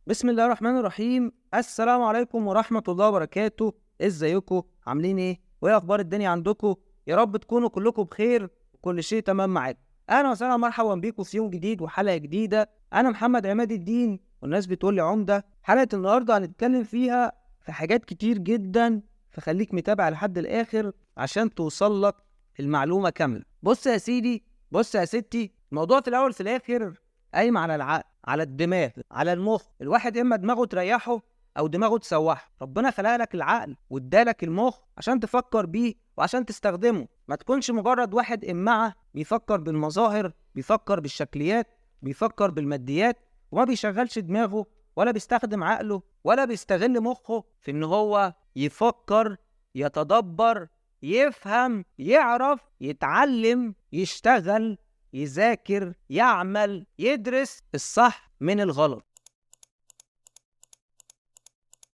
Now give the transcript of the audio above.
بسم الله الرحمن الرحيم. السلام عليكم ورحمة الله وبركاته. ازيكم؟ عاملين ايه؟ وايه اخبار الدنيا عندكم؟ يا رب تكونوا كلكم بخير وكل شيء تمام معاكم. اهلا وسهلا مرحبا بيكم في يوم جديد وحلقة جديدة. انا محمد عماد الدين والناس بتقول لي عمدة. حلقة النهاردة هنتكلم فيها في حاجات كتير جدا، فخليك متابع لحد الاخر عشان توصل لك المعلومة كاملة. بص يا سيدي، بص يا ستي، الموضوع في الاول في الاخر قايم على العقل، على الدماغ، على المخ. الواحد اما دماغه تريحه او دماغه تسوحه. ربنا خلق لك العقل وادالك المخ عشان تفكر بيه وعشان تستخدمه. ما تكونش مجرد واحد امعة بيفكر بالمظاهر، بيفكر بالشكليات، بيفكر بالماديات، وما بيشغلش دماغه ولا بيستخدم عقله ولا بيستغل مخه في ان هو يفكر، يتدبر، يفهم، يعرف، يتعلم، يشتغل، يذاكر، يعمل، يدرس الصح من الغلط.